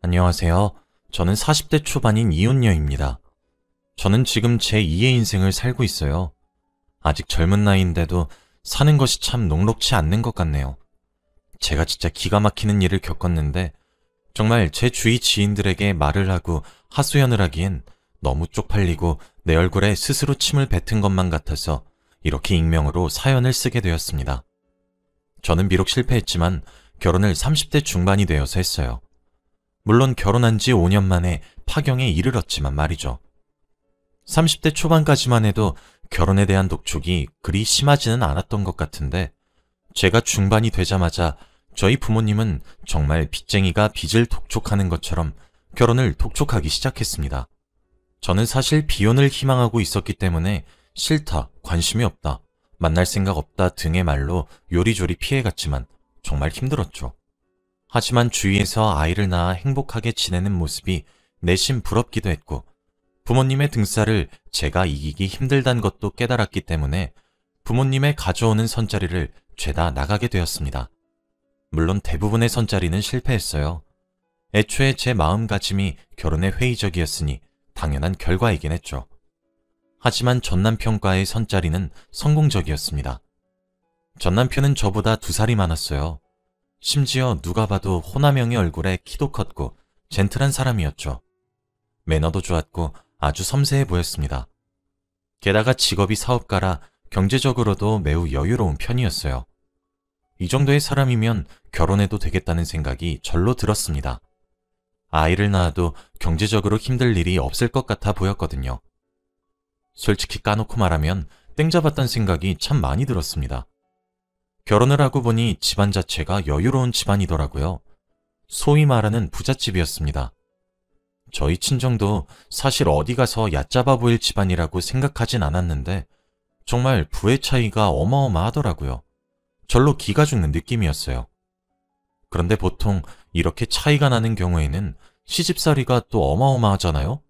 안녕하세요. 저는 40대 초반인 이혼녀입니다. 저는 지금 제2의 인생을 살고 있어요. 아직 젊은 나이인데도 사는 것이 참 녹록치 않는 것 같네요. 제가 진짜 기가 막히는 일을 겪었는데 정말 제 주위 지인들에게 말을 하고 하소연을 하기엔 너무 쪽팔리고 내 얼굴에 스스로 침을 뱉은 것만 같아서 이렇게 익명으로 사연을 쓰게 되었습니다. 저는 비록 실패했지만 결혼을 30대 중반이 되어서 했어요. 물론 결혼한 지 5년 만에 파경에 이르렀지만 말이죠. 30대 초반까지만 해도 결혼에 대한 독촉이 그리 심하지는 않았던 것 같은데 제가 중반이 되자마자 저희 부모님은 정말 빚쟁이가 빚을 독촉하는 것처럼 결혼을 독촉하기 시작했습니다. 저는 사실 비혼을 희망하고 있었기 때문에 싫다, 관심이 없다, 만날 생각 없다 등의 말로 요리조리 피해갔지만 정말 힘들었죠. 하지만 주위에서 아이를 낳아 행복하게 지내는 모습이 내심 부럽기도 했고 부모님의 등살을 제가 이기기 힘들다는 것도 깨달았기 때문에 부모님의 가져오는 선자리를 죄다 나가게 되었습니다. 물론 대부분의 선자리는 실패했어요. 애초에 제 마음가짐이 결혼에 회의적이었으니 당연한 결과이긴 했죠. 하지만 전남편과의 선자리는 성공적이었습니다. 전남편은 저보다 2살이 많았어요. 심지어 누가 봐도 호남형의 얼굴에 키도 컸고 젠틀한 사람이었죠. 매너도 좋았고 아주 섬세해 보였습니다. 게다가 직업이 사업가라 경제적으로도 매우 여유로운 편이었어요. 이 정도의 사람이면 결혼해도 되겠다는 생각이 절로 들었습니다. 아이를 낳아도 경제적으로 힘들 일이 없을 것 같아 보였거든요. 솔직히 까놓고 말하면 땡 잡았다는 생각이 참 많이 들었습니다. 결혼을 하고 보니 집안 자체가 여유로운 집안이더라고요. 소위 말하는 부잣집이었습니다. 저희 친정도 사실 어디 가서 얕잡아 보일 집안이라고 생각하진 않았는데 정말 부의 차이가 어마어마하더라고요. 절로 기가 죽는 느낌이었어요. 그런데 보통 이렇게 차이가 나는 경우에는 시집살이가 또 어마어마하잖아요?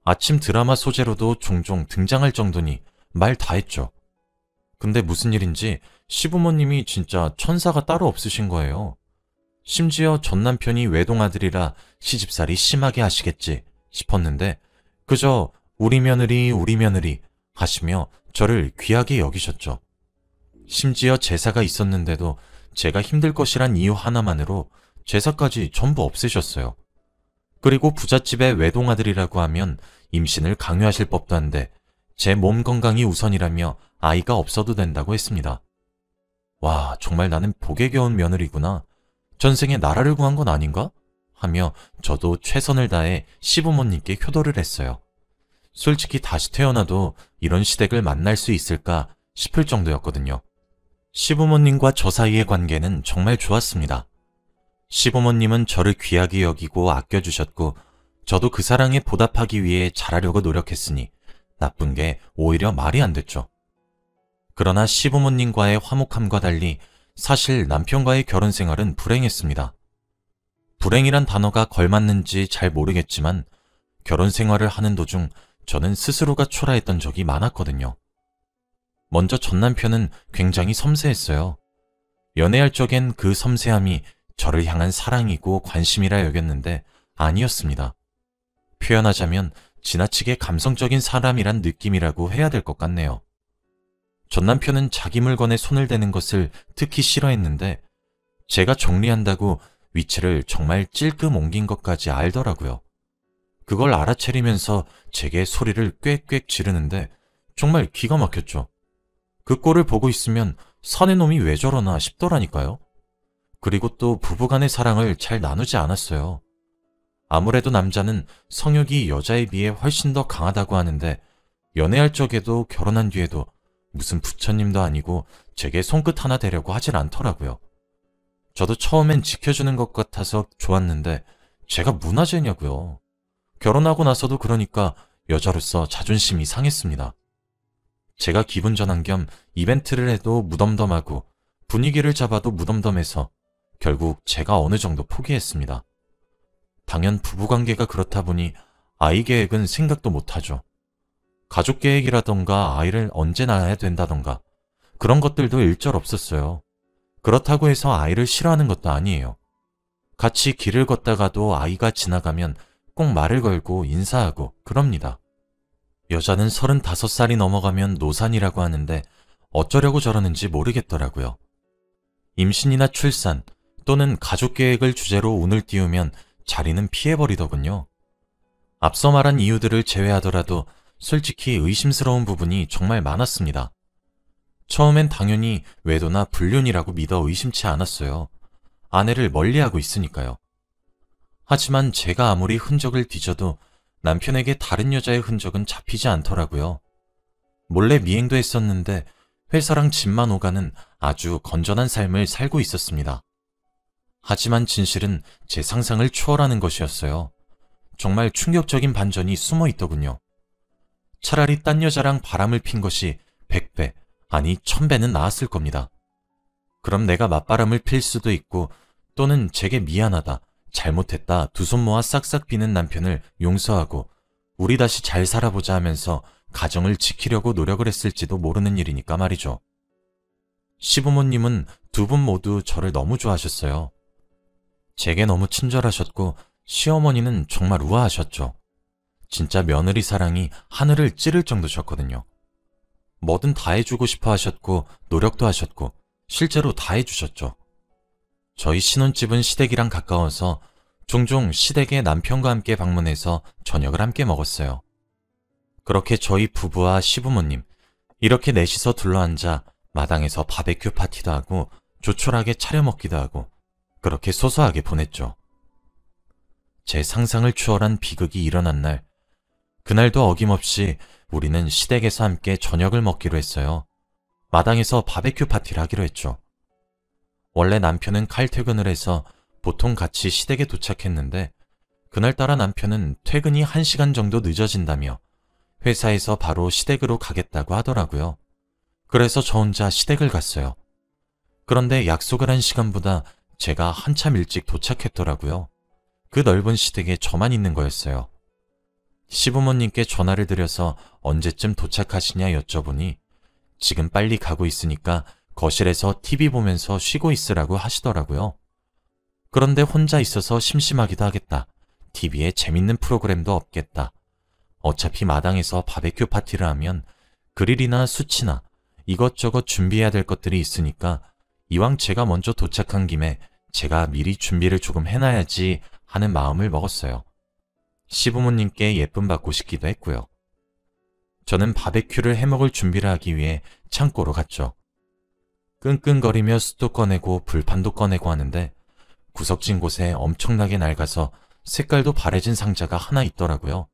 아침 드라마 소재로도 종종 등장할 정도니 말 다 했죠. 근데 무슨 일인지 시부모님이 진짜 천사가 따로 없으신 거예요. 심지어 전남편이 외동아들이라 시집살이 심하게 하시겠지 싶었는데 그저 우리 며느리 하시며 저를 귀하게 여기셨죠. 심지어 제사가 있었는데도 제가 힘들 것이란 이유 하나만으로 제사까지 전부 없애셨어요. 그리고 부잣집의 외동아들이라고 하면 임신을 강요하실 법도 한데 제 몸 건강이 우선이라며 아이가 없어도 된다고 했습니다. 와, 정말 나는 복에 겨운 며느리구나. 전생에 나라를 구한 건 아닌가? 하며 저도 최선을 다해 시부모님께 효도를 했어요. 솔직히 다시 태어나도 이런 시댁을 만날 수 있을까 싶을 정도였거든요. 시부모님과 저 사이의 관계는 정말 좋았습니다. 시부모님은 저를 귀하게 여기고 아껴주셨고 저도 그 사랑에 보답하기 위해 잘하려고 노력했으니 나쁜 게 오히려 말이 안 됐죠. 그러나 시부모님과의 화목함과 달리 사실 남편과의 결혼 생활은 불행했습니다. 불행이란 단어가 걸맞는지 잘 모르겠지만 결혼 생활을 하는 도중 저는 스스로가 초라했던 적이 많았거든요. 먼저 전 남편은 굉장히 섬세했어요. 연애할 적엔 그 섬세함이 저를 향한 사랑이고 관심이라 여겼는데 아니었습니다. 표현하자면 지나치게 감성적인 사람이란 느낌이라고 해야 될 것 같네요. 전 남편은 자기 물건에 손을 대는 것을 특히 싫어했는데 제가 정리한다고 위치를 정말 찔끔 옮긴 것까지 알더라고요. 그걸 알아채리면서 제게 소리를 꽥꽥 지르는데 정말 기가 막혔죠. 그 꼴을 보고 있으면 사내 놈이 왜 저러나 싶더라니까요. 그리고 또 부부간의 사랑을 잘 나누지 않았어요. 아무래도 남자는 성욕이 여자에 비해 훨씬 더 강하다고 하는데 연애할 적에도 결혼한 뒤에도 무슨 부처님도 아니고 제게 손끝 하나 대려고 하질 않더라고요. 저도 처음엔 지켜주는 것 같아서 좋았는데 제가 문화재냐고요. 결혼하고 나서도 그러니까 여자로서 자존심이 상했습니다. 제가 기분 전환 겸 이벤트를 해도 무덤덤하고 분위기를 잡아도 무덤덤해서 결국 제가 어느 정도 포기했습니다. 당연 부부관계가 그렇다 보니 아이 계획은 생각도 못하죠. 가족 계획이라던가 아이를 언제 낳아야 된다던가 그런 것들도 일절 없었어요. 그렇다고 해서 아이를 싫어하는 것도 아니에요. 같이 길을 걷다가도 아이가 지나가면 꼭 말을 걸고 인사하고 그럽니다. 여자는 35살이 넘어가면 노산이라고 하는데 어쩌려고 저러는지 모르겠더라고요. 임신이나 출산 또는 가족 계획을 주제로 운을 띄우면 자리는 피해버리더군요. 앞서 말한 이유들을 제외하더라도 솔직히 의심스러운 부분이 정말 많았습니다. 처음엔 당연히 외도나 불륜이라고 믿어 의심치 않았어요. 아내를 멀리하고 있으니까요. 하지만 제가 아무리 흔적을 뒤져도 남편에게 다른 여자의 흔적은 잡히지 않더라고요. 몰래 미행도 했었는데 회사랑 집만 오가는 아주 건전한 삶을 살고 있었습니다. 하지만 진실은 제 상상을 초월하는 것이었어요. 정말 충격적인 반전이 숨어 있더군요. 차라리 딴 여자랑 바람을 핀 것이 100배, 아니 1000배는 나았을 겁니다. 그럼 내가 맞바람을 필 수도 있고 또는 제게 미안하다, 잘못했다 두 손 모아 싹싹 비는 남편을 용서하고 우리 다시 잘 살아보자 하면서 가정을 지키려고 노력을 했을지도 모르는 일이니까 말이죠. 시부모님은 두 분 모두 저를 너무 좋아하셨어요. 제게 너무 친절하셨고 시어머니는 정말 우아하셨죠. 진짜 며느리 사랑이 하늘을 찌를 정도셨거든요. 뭐든 다 해주고 싶어 하셨고 노력도 하셨고 실제로 다 해주셨죠. 저희 신혼집은 시댁이랑 가까워서 종종 시댁에 남편과 함께 방문해서 저녁을 함께 먹었어요. 그렇게 저희 부부와 시부모님 이렇게 넷이서 둘러앉아 마당에서 바베큐 파티도 하고 조촐하게 차려 먹기도 하고 그렇게 소소하게 보냈죠. 제 상상을 추월한 비극이 일어난 날, 그날도 어김없이 우리는 시댁에서 함께 저녁을 먹기로 했어요. 마당에서 바베큐 파티를 하기로 했죠. 원래 남편은 칼퇴근을 해서 보통 같이 시댁에 도착했는데 그날따라 남편은 퇴근이 1시간 정도 늦어진다며 회사에서 바로 시댁으로 가겠다고 하더라고요. 그래서 저 혼자 시댁을 갔어요. 그런데 약속을 한 시간보다 제가 한참 일찍 도착했더라고요. 그 넓은 시댁에 저만 있는 거였어요. 시부모님께 전화를 드려서 언제쯤 도착하시냐 여쭤보니 지금 빨리 가고 있으니까 거실에서 TV 보면서 쉬고 있으라고 하시더라고요. 그런데 혼자 있어서 심심하기도 하겠다. TV에 재밌는 프로그램도 없겠다. 어차피 마당에서 바베큐 파티를 하면 그릴이나 수치나 이것저것 준비해야 될 것들이 있으니까 이왕 제가 먼저 도착한 김에 제가 미리 준비를 조금 해놔야지 하는 마음을 먹었어요. 시부모님께 예쁨 받고 싶기도 했고요. 저는 바베큐를 해먹을 준비를 하기 위해 창고로 갔죠. 끙끙거리며 숯도 꺼내고 불판도 꺼내고 하는데 구석진 곳에 엄청나게 낡아서 색깔도 바래진 상자가 하나 있더라고요.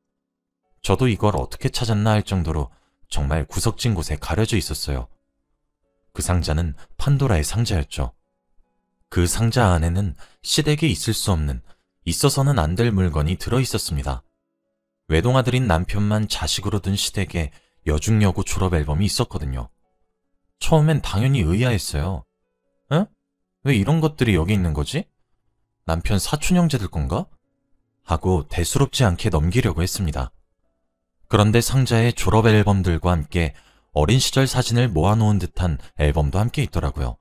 저도 이걸 어떻게 찾았나 할 정도로 정말 구석진 곳에 가려져 있었어요. 그 상자는 판도라의 상자였죠. 그 상자 안에는 시댁에 있을 수 없는, 있어서는 안 될 물건이 들어있었습니다. 외동아들인 남편만 자식으로 둔 시댁에 여중여고 졸업 앨범이 있었거든요. 처음엔 당연히 의아했어요. 에? 왜 이런 것들이 여기 있는 거지? 남편 사촌 형제들 건가? 하고 대수롭지 않게 넘기려고 했습니다. 그런데 상자에 졸업 앨범들과 함께 어린 시절 사진을 모아놓은 듯한 앨범도 함께 있더라고요.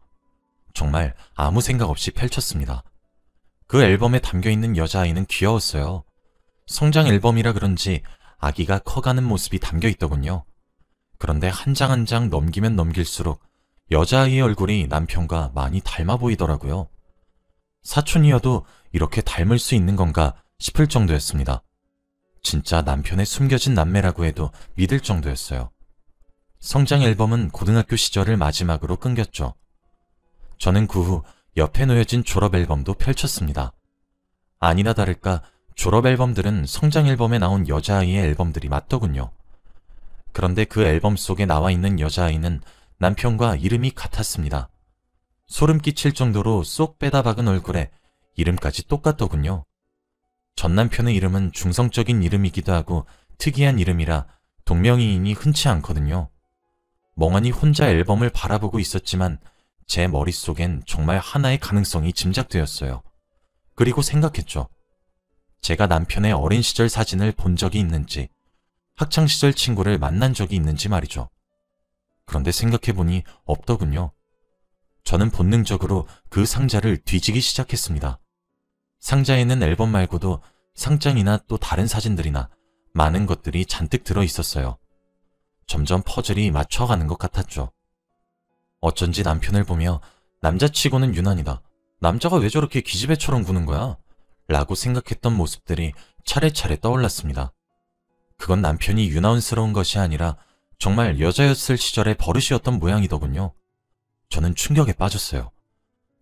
정말 아무 생각 없이 펼쳤습니다. 그 앨범에 담겨있는 여자아이는 귀여웠어요. 성장 앨범이라 그런지 아기가 커가는 모습이 담겨있더군요. 그런데 한 장 한 장 넘기면 넘길수록 여자아이의 얼굴이 남편과 많이 닮아 보이더라고요. 사촌이어도 이렇게 닮을 수 있는 건가 싶을 정도였습니다. 진짜 남편의 숨겨진 남매라고 해도 믿을 정도였어요. 성장 앨범은 고등학교 시절을 마지막으로 끊겼죠. 저는 그 후 옆에 놓여진 졸업 앨범도 펼쳤습니다. 아니나 다를까 졸업 앨범들은 성장 앨범에 나온 여자아이의 앨범들이 맞더군요. 그런데 그 앨범 속에 나와 있는 여자아이는 남편과 이름이 같았습니다. 소름 끼칠 정도로 쏙 빼다 박은 얼굴에 이름까지 똑같더군요. 전 남편의 이름은 중성적인 이름이기도 하고 특이한 이름이라 동명이인이 흔치 않거든요. 멍하니 혼자 앨범을 바라보고 있었지만 제 머릿속엔 정말 하나의 가능성이 짐작되었어요. 그리고 생각했죠. 제가 남편의 어린 시절 사진을 본 적이 있는지, 학창시절 친구를 만난 적이 있는지 말이죠. 그런데 생각해보니 없더군요. 저는 본능적으로 그 상자를 뒤지기 시작했습니다. 상자에는 앨범 말고도 상장이나 또 다른 사진들이나 많은 것들이 잔뜩 들어 있었어요. 점점 퍼즐이 맞춰가는 것 같았죠. 어쩐지 남편을 보며 남자치고는 유난이다. 남자가 왜 저렇게 기집애처럼 구는 거야? 라고 생각했던 모습들이 차례차례 떠올랐습니다. 그건 남편이 유나운스러운 것이 아니라 정말 여자였을 시절의 버릇이었던 모양이더군요. 저는 충격에 빠졌어요.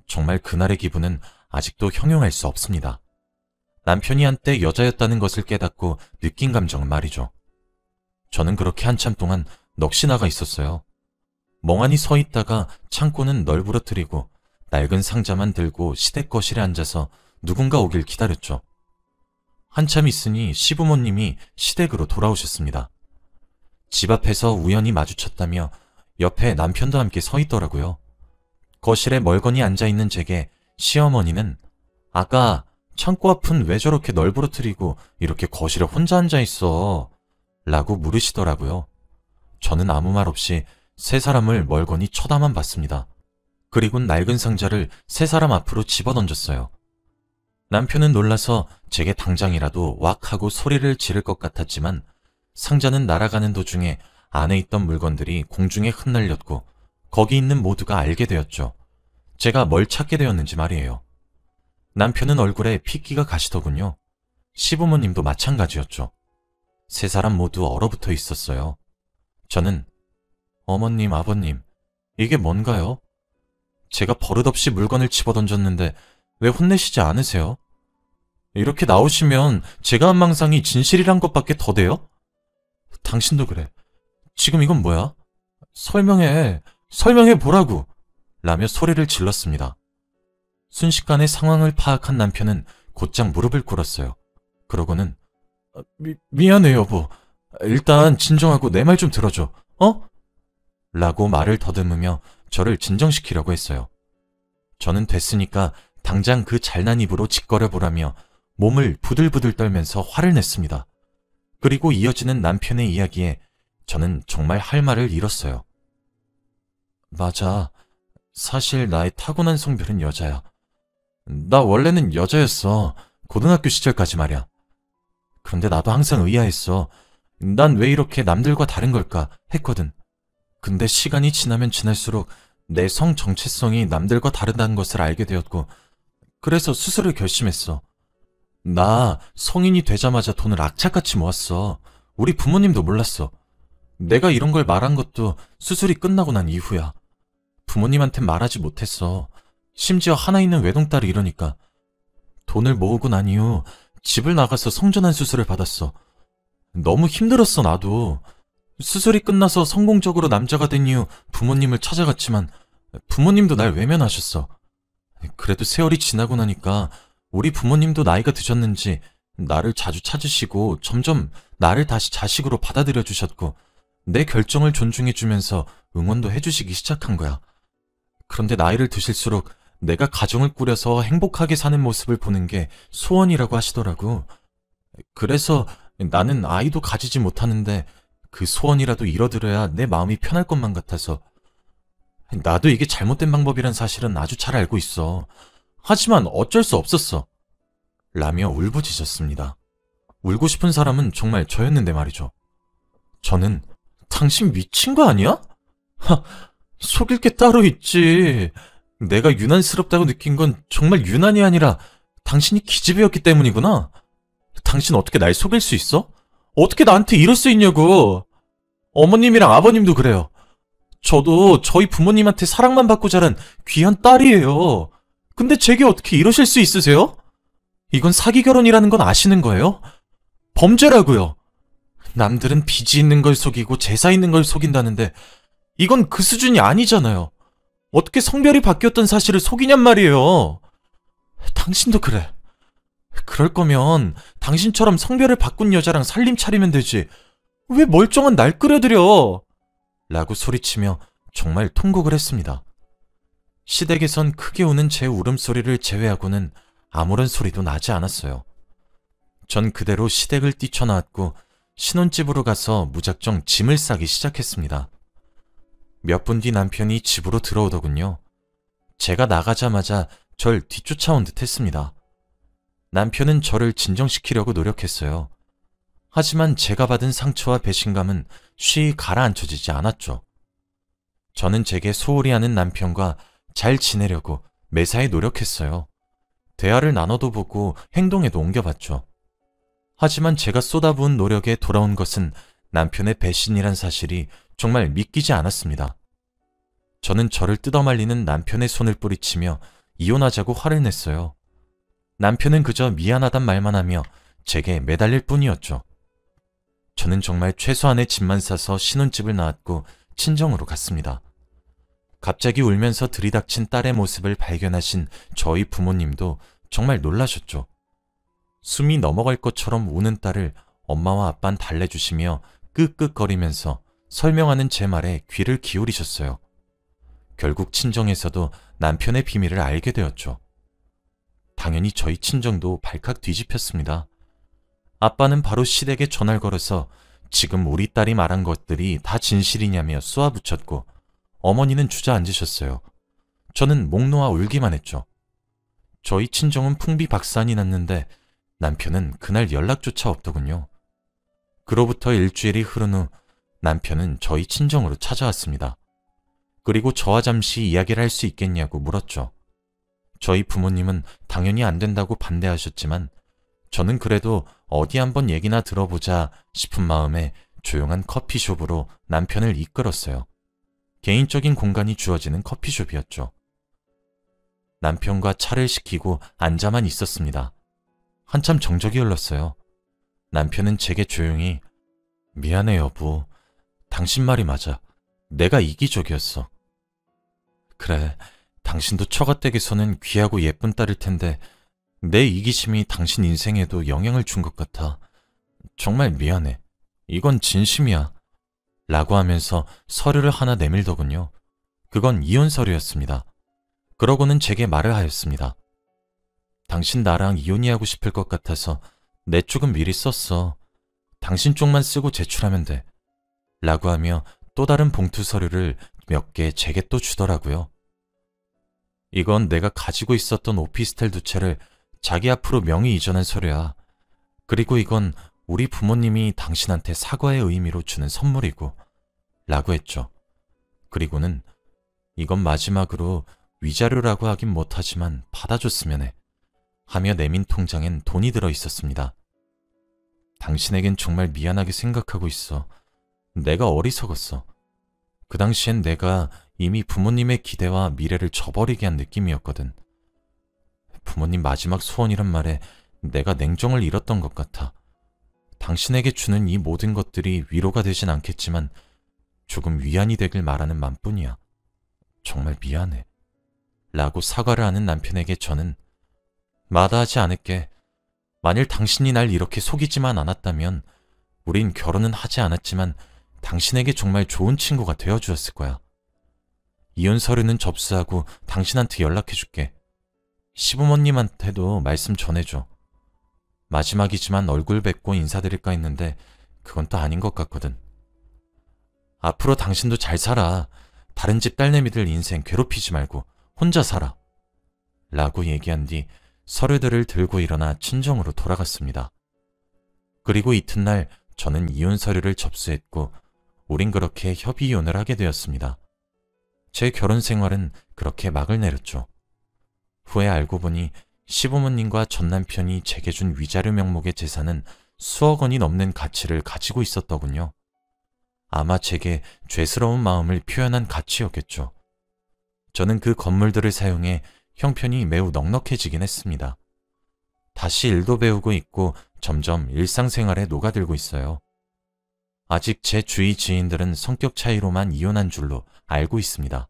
정말 그날의 기분은 아직도 형용할 수 없습니다. 남편이 한때 여자였다는 것을 깨닫고 느낀 감정은 말이죠. 저는 그렇게 한참 동안 넋이 나가 있었어요. 멍하니 서 있다가 창고는 널브러뜨리고 낡은 상자만 들고 시댁 거실에 앉아서 누군가 오길 기다렸죠. 한참 있으니 시부모님이 시댁으로 돌아오셨습니다. 집 앞에서 우연히 마주쳤다며 옆에 남편도 함께 서 있더라고요. 거실에 멀거니 앉아있는 제게 시어머니는 아까 창고 앞은 왜 저렇게 널브러뜨리고 이렇게 거실에 혼자 앉아있어? 라고 물으시더라고요. 저는 아무 말 없이 세 사람을 멀거니 쳐다만 봤습니다. 그리곤 낡은 상자를 세 사람 앞으로 집어던졌어요. 남편은 놀라서 제게 당장이라도 왁 하고 소리를 지를 것 같았지만 상자는 날아가는 도중에 안에 있던 물건들이 공중에 흩날렸고 거기 있는 모두가 알게 되었죠. 제가 뭘 찾게 되었는지 말이에요. 남편은 얼굴에 핏기가 가시더군요. 시부모님도 마찬가지였죠. 세 사람 모두 얼어붙어 있었어요. 저는 어머님, 아버님, 이게 뭔가요? 제가 버릇없이 물건을 집어던졌는데 왜 혼내시지 않으세요? 이렇게 나오시면 제가 한 망상이 진실이란 것밖에 더 돼요? 당신도 그래. 지금 이건 뭐야? 설명해 보라고! 라며 소리를 질렀습니다. 순식간에 상황을 파악한 남편은 곧장 무릎을 꿇었어요. 그러고는 미안해 여보. 일단 진정하고 내 말 좀 들어줘. 어? 라고 말을 더듬으며 저를 진정시키려고 했어요. 저는 됐으니까 당장 그 잘난 입으로 짓거려 보라며 몸을 부들부들 떨면서 화를 냈습니다. 그리고 이어지는 남편의 이야기에 저는 정말 할 말을 잃었어요. 맞아. 사실 나의 타고난 성별은 여자야. 나 원래는 여자였어. 고등학교 시절까지 말이야. 그런데 나도 항상 의아했어. 난 왜 이렇게 남들과 다른 걸까 했거든. 근데 시간이 지나면 지날수록 내 성 정체성이 남들과 다르다는 것을 알게 되었고 그래서 수술을 결심했어. 나 성인이 되자마자 돈을 악착같이 모았어. 우리 부모님도 몰랐어. 내가 이런 걸 말한 것도 수술이 끝나고 난 이후야. 부모님한텐 말하지 못했어. 심지어 하나 있는 외동딸이 이러니까. 돈을 모으고 난 이후 집을 나가서 성전환 수술을 받았어. 너무 힘들었어 나도. 수술이 끝나서 성공적으로 남자가 된 이후 부모님을 찾아갔지만 부모님도 날 외면하셨어. 그래도 세월이 지나고 나니까 우리 부모님도 나이가 드셨는지 나를 자주 찾으시고 점점 나를 다시 자식으로 받아들여 주셨고 내 결정을 존중해 주면서 응원도 해주시기 시작한 거야. 그런데 나이를 드실수록 내가 가정을 꾸려서 행복하게 사는 모습을 보는 게 소원이라고 하시더라고. 그래서 나는 아이도 가지지 못하는데 그 소원이라도 이뤄들어야 내 마음이 편할 것만 같아서. 나도 이게 잘못된 방법이란 사실은 아주 잘 알고 있어. 하지만 어쩔 수 없었어. 라며 울부짖었습니다. 울고 싶은 사람은 정말 저였는데 말이죠. 저는 당신 미친 거 아니야? 속일 게 따로 있지. 내가 유난스럽다고 느낀 건 정말 유난이 아니라 당신이 기집애였기 때문이구나. 당신 어떻게 날 속일 수 있어? 어떻게 나한테 이럴 수 있냐고. 어머님이랑 아버님도 그래요. 저도 저희 부모님한테 사랑만 받고 자란 귀한 딸이에요. 근데 제게 어떻게 이러실 수 있으세요? 이건 사기 결혼이라는 건 아시는 거예요? 범죄라고요. 남들은 빚이 있는 걸 속이고 제사 있는 걸 속인다는데 이건 그 수준이 아니잖아요. 어떻게 성별이 바뀌었던 사실을 속이냔 말이에요. 당신도 그래. 그럴 거면 당신처럼 성별을 바꾼 여자랑 살림 차리면 되지. 왜 멀쩡한 날 끌어들여? 라고 소리치며 정말 통곡을 했습니다. 시댁에선 크게 우는 제 울음소리를 제외하고는 아무런 소리도 나지 않았어요. 전 그대로 시댁을 뛰쳐나왔고 신혼집으로 가서 무작정 짐을 싸기 시작했습니다. 몇 분 뒤 남편이 집으로 들어오더군요. 제가 나가자마자 절 뒤쫓아온 듯 했습니다. 남편은 저를 진정시키려고 노력했어요. 하지만 제가 받은 상처와 배신감은 쉬이 가라앉혀지지 않았죠. 저는 제게 소홀히 하는 남편과 잘 지내려고 매사에 노력했어요. 대화를 나눠도 보고 행동에도 옮겨봤죠. 하지만 제가 쏟아부은 노력에 돌아온 것은 남편의 배신이란 사실이 정말 믿기지 않았습니다. 저는 저를 뜯어말리는 남편의 손을 뿌리치며 이혼하자고 화를 냈어요. 남편은 그저 미안하단 말만 하며 제게 매달릴 뿐이었죠. 저는 정말 최소한의 집만 싸서 신혼집을 나왔고 친정으로 갔습니다. 갑자기 울면서 들이닥친 딸의 모습을 발견하신 저희 부모님도 정말 놀라셨죠. 숨이 넘어갈 것처럼 우는 딸을 엄마와 아빠는 달래주시며 끄끄거리면서 설명하는 제 말에 귀를 기울이셨어요. 결국 친정에서도 남편의 비밀을 알게 되었죠. 당연히 저희 친정도 발칵 뒤집혔습니다. 아빠는 바로 시댁에 전화를 걸어서 지금 우리 딸이 말한 것들이 다 진실이냐며 쏘아붙였고 어머니는 주저앉으셨어요. 저는 목 놓아 울기만 했죠. 저희 친정은 풍비박산이 났는데 남편은 그날 연락조차 없더군요. 그로부터 일주일이 흐른 후 남편은 저희 친정으로 찾아왔습니다. 그리고 저와 잠시 이야기를 할 수 있겠냐고 물었죠. 저희 부모님은 당연히 안 된다고 반대하셨지만 저는 그래도 어디 한번 얘기나 들어보자 싶은 마음에 조용한 커피숍으로 남편을 이끌었어요. 개인적인 공간이 주어지는 커피숍이었죠. 남편과 차를 시키고 앉아만 있었습니다. 한참 정적이 흘렀어요. 남편은 제게 조용히 미안해 여보. 당신 말이 맞아. 내가 이기적이었어. 그래, 당신도 처가댁에서는 귀하고 예쁜 딸일 텐데 내 이기심이 당신 인생에도 영향을 준 것 같아. 정말 미안해. 이건 진심이야. 라고 하면서 서류를 하나 내밀더군요. 그건 이혼 서류였습니다. 그러고는 제게 말을 하였습니다. 당신 나랑 이혼이하고 싶을 것 같아서 내 쪽은 미리 썼어. 당신 쪽만 쓰고 제출하면 돼. 라고 하며 또 다른 봉투 서류를 몇 개 제게 또 주더라고요. 이건 내가 가지고 있었던 오피스텔 2채를 자기 앞으로 명의 이전한 서류야. 그리고 이건 우리 부모님이 당신한테 사과의 의미로 주는 선물이고 라고 했죠. 그리고는 이건 마지막으로 위자료라고 하긴 못하지만 받아줬으면 해 하며 내민 통장엔 돈이 들어 있었습니다. 당신에겐 정말 미안하게 생각하고 있어. 내가 어리석었어. 그 당시엔 내가 이미 부모님의 기대와 미래를 저버리게 한 느낌이었거든. 부모님 마지막 소원이란 말에 내가 냉정을 잃었던 것 같아. 당신에게 주는 이 모든 것들이 위로가 되진 않겠지만 조금 위안이 되길 말하는 맘뿐이야. 정말 미안해. 라고 사과를 하는 남편에게 저는 마다하지 않을게. 만일 당신이 날 이렇게 속이지만 않았다면 우린 결혼은 하지 않았지만 당신에게 정말 좋은 친구가 되어주었을 거야. 이혼 서류는 접수하고 당신한테 연락해줄게. 시부모님한테도 말씀 전해줘. 마지막이지만 얼굴 뵙고 인사드릴까 했는데 그건 또 아닌 것 같거든. 앞으로 당신도 잘 살아. 다른 집 딸내미들 인생 괴롭히지 말고 혼자 살아. 라고 얘기한 뒤 서류들을 들고 일어나 친정으로 돌아갔습니다. 그리고 이튿날 저는 이혼 서류를 접수했고 우린 그렇게 협의 이혼을 하게 되었습니다. 제 결혼 생활은 그렇게 막을 내렸죠. 후에 알고 보니 시부모님과 전남편이 제게 준 위자료 명목의 재산은 수억 원이 넘는 가치를 가지고 있었더군요. 아마 제게 죄스러운 마음을 표현한 가치였겠죠. 저는 그 건물들을 사용해 형편이 매우 넉넉해지긴 했습니다. 다시 일도 배우고 있고 점점 일상생활에 녹아들고 있어요. 아직 제 주위 지인들은 성격 차이로만 이혼한 줄로 알고 있습니다.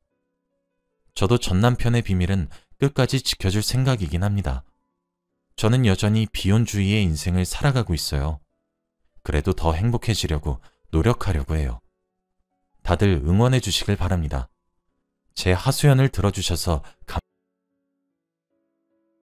저도 전 남편의 비밀은 끝까지 지켜줄 생각이긴 합니다. 저는 여전히 비혼주의의 인생을 살아가고 있어요. 그래도 더 행복해지려고 노력하려고 해요. 다들 응원해 주시길 바랍니다. 제 하소연을 들어주셔서 감사합니다.